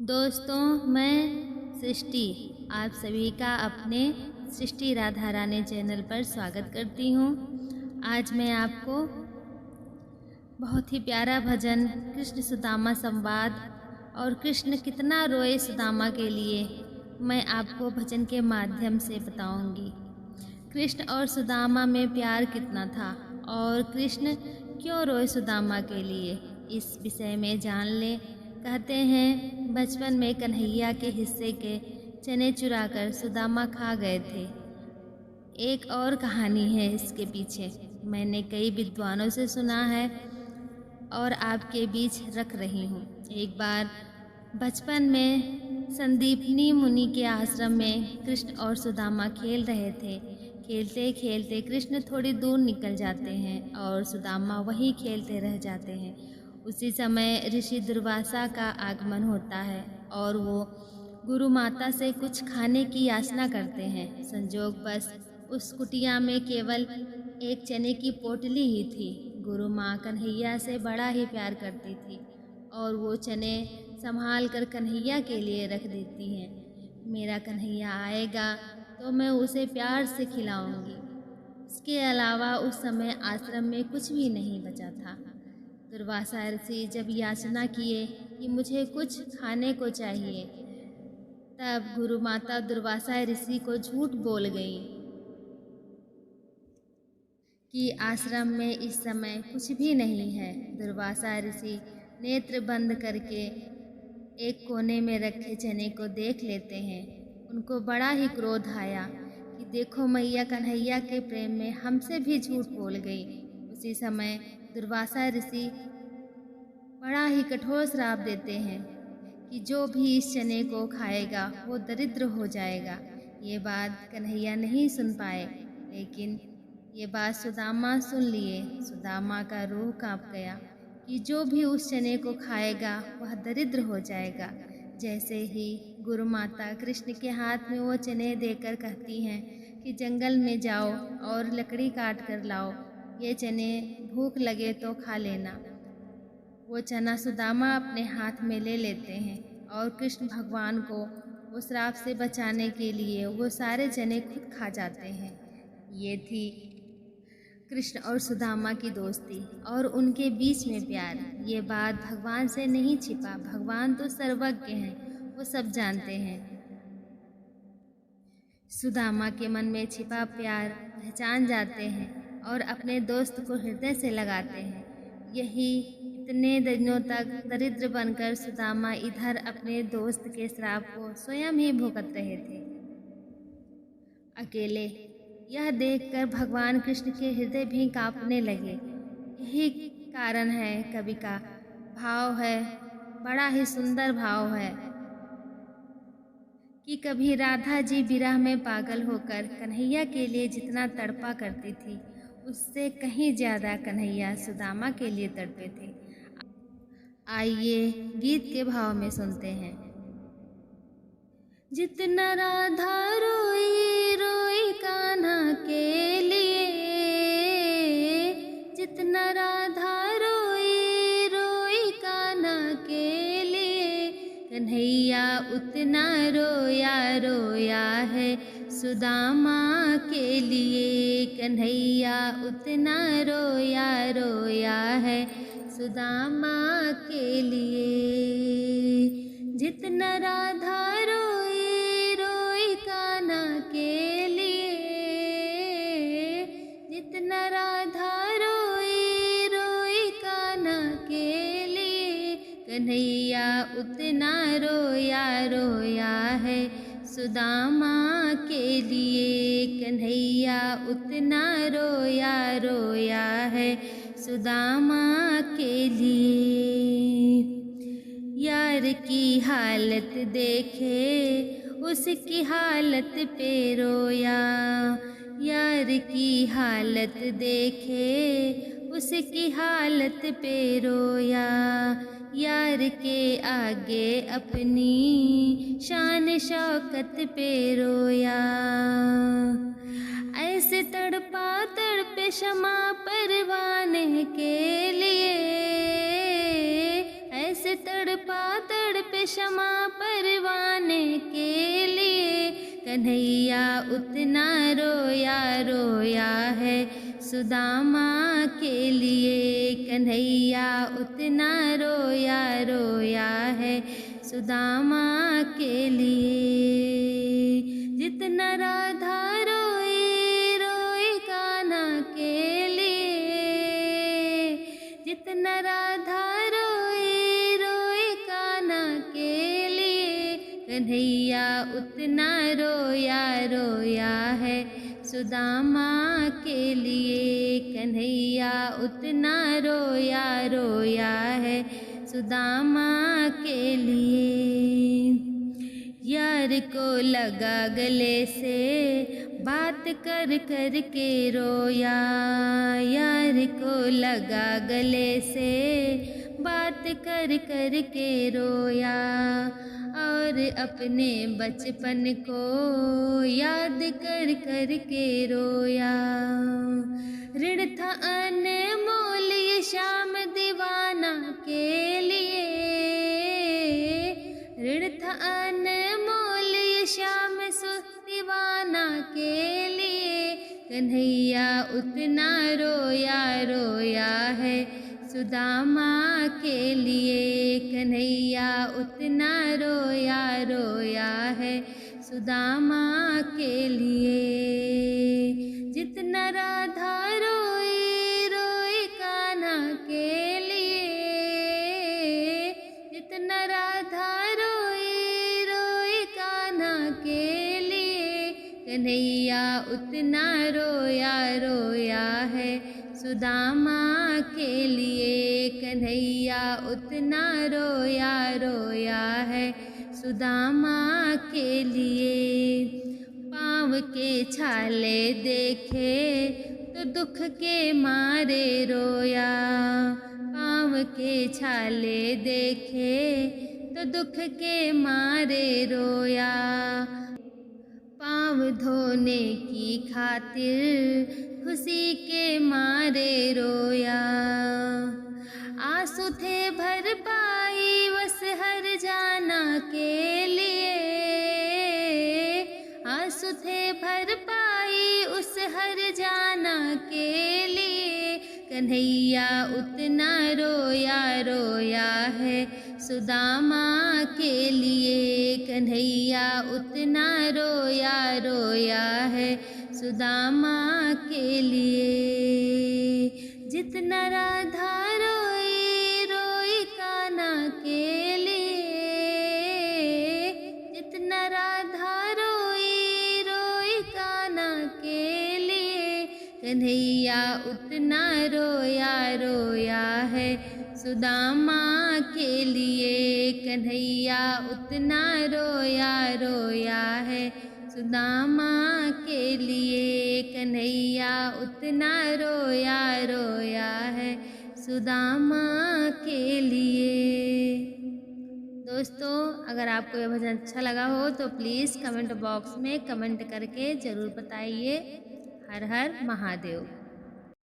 दोस्तों, मैं सृष्टि आप सभी का अपने सृष्टि राधा रानी चैनल पर स्वागत करती हूँ। आज मैं आपको बहुत ही प्यारा भजन कृष्ण सुदामा संवाद और कृष्ण कितना रोए सुदामा के लिए मैं आपको भजन के माध्यम से बताऊंगी। कृष्ण और सुदामा में प्यार कितना था और कृष्ण क्यों रोए सुदामा के लिए, इस विषय में जान ले। कहते हैं बचपन में कन्हैया के हिस्से के चने चुराकर सुदामा खा गए थे। एक और कहानी है इसके पीछे, मैंने कई विद्वानों से सुना है और आपके बीच रख रही हूँ। एक बार बचपन में संदीपनी मुनि के आश्रम में कृष्ण और सुदामा खेल रहे थे। खेलते खेलते कृष्ण थोड़ी दूर निकल जाते हैं और सुदामा वहीं खेलते रह जाते हैं। उसी समय ऋषि दुर्वासा का आगमन होता है और वो गुरु माता से कुछ खाने की याचना करते हैं। संजोगवश उस कुटिया में केवल एक चने की पोटली ही थी। गुरु माँ कन्हैया से बड़ा ही प्यार करती थी और वो चने संभाल कर कन्हैया के लिए रख देती हैं। मेरा कन्हैया आएगा तो मैं उसे प्यार से खिलाऊंगी। इसके अलावा उस समय आश्रम में कुछ भी नहीं बचा था। दुर्वासा ऋषि जब याचना किए कि मुझे कुछ खाने को चाहिए, तब गुरु माता दुर्वासा ऋषि को झूठ बोल गई कि आश्रम में इस समय कुछ भी नहीं है। दुर्वासा ऋषि नेत्र बंद करके एक कोने में रखे चने को देख लेते हैं। उनको बड़ा ही क्रोध आया कि देखो मैया कन्हैया के प्रेम में हमसे भी झूठ बोल गई। उसी समय दुर्वासा ऋषि बड़ा ही कठोर श्राप देते हैं कि जो भी इस चने को खाएगा वो दरिद्र हो जाएगा। ये बात कन्हैया नहीं सुन पाए, लेकिन ये बात सुदामा सुन लिए। सुदामा का रूह कांप गया कि जो भी उस चने को खाएगा वह दरिद्र हो जाएगा। जैसे ही गुरु माता कृष्ण के हाथ में वो चने देकर कहती हैं कि जंगल में जाओ और लकड़ी काट कर लाओ, ये चने भूख लगे तो खा लेना। वो चना सुदामा अपने हाथ में ले लेते हैं और कृष्ण भगवान को वो श्राप से बचाने के लिए वो सारे चने खुद खा जाते हैं। ये थी कृष्ण और सुदामा की दोस्ती और उनके बीच में प्यार। ये बात भगवान से नहीं छिपा, भगवान तो सर्वज्ञ हैं, वो सब जानते हैं। सुदामा के मन में छिपा प्यार पहचान जाते हैं और अपने दोस्त को हृदय से लगाते हैं। यही इतने दिनों तक दरिद्र बनकर सुदामा इधर अपने दोस्त के श्राप को स्वयं ही भुगत रहे थे अकेले। यह देखकर भगवान कृष्ण के हृदय भी कांपने लगे। यही कारण है कवि का भाव है, बड़ा ही सुंदर भाव है कि कभी राधा जी विरह में पागल होकर कन्हैया के लिए जितना तड़पा करती थी, उससे कहीं ज्यादा कन्हैया सुदामा के लिए तड़पे थे। आइए गीत के भाव में सुनते हैं। जितना राधा रोई रोई कान्हा के लिए, जितना राधा रोई रोई कान्हा के लिए, कन्हैया उतना रोया रोया है सुदामा के लिए। कन्हैया उतना रोया रोया है सुदामा के लिए। जितना राधा रोई रोई कान्हा के लिए, जितना राधा रोई रोई कान्हा के लिए, कन्हैया उतना रोया रोया है सुदामा के लिए। कन्हैया उतना रोया रोया है सुदामा के लिए। यार की हालत देखे उसकी हालत पे रोया, यार की हालत देखे उसकी हालत पे रोया। यार के आगे अपनी शान शौकत पे रोया। ऐसे तड़पा तड़पे क्षमा परवाने के लिए, ऐसे तड़पा तड़पे क्षमा परवाने के लिए। कन्हैया उतना रोया रोया है सुदामा के लिए। कन्हैया उतना रोया रोया है सुदामा के लिए। जितना राधा रोई रोई कान्हा के लिए। जितना राधा रोई रोई कान्हा के लिए। कन्हैया उतना रोया रोया है सुदामा के लिए। कन्हैया उतना रोया रोया है सुदामा के लिए। यार को लगा गले से बात कर कर के रोया। यार को लगा गले से बात कर कर के रोया। और अपने बचपन को याद कर कर के रोया। ऋण था अनमोल ये श्याम दीवाना के लिए। ऋण था अनमोल ये श्याम दीवाना के लिए। कन्हैया उतना रोया रोया है सुदामा के लिए। कन्हैया उतना रोया रोया है सुदामा के लिए। जितना राधा रोई रोई कान्हा के लिए। जितना राधा रोई रोई कान्हा के लिए। कन्हैया उतना रोया रोया है सुदामा के लिए। कन्हैया उतना रोया रोया है सुदामा के लिए। पाँव के छाले देखे तो दुख के मारे रोया। पाँव के छाले देखे तो दुख के मारे रोया। पाँव धोने की खातिर खुशी के मारे रोया। आंसू थे भर पाई बस हर जाना के लिए। आंसू थे भर पाई उस हर जाना के लिए। कन्हैया उतना रोया रोया है सुदामा के लिए। कन्हैया उतना रोया रोया है सुदामा के लिए। जितना राधा रोई रोई कान्हा के लिए। जितना राधा रोई रोई कान्हा के लिए। कन्हैया उतना रोया रोया है सुदामा के लिए। कन्हैया उतना रोया रोया है सुदामा के लिए। कन्हैया उतना रोया रोया है सुदामा के लिए। दोस्तों, अगर आपको यह भजन अच्छा लगा हो तो प्लीज़ कमेंट बॉक्स में कमेंट करके ज़रूर बताइए। हर हर महादेव।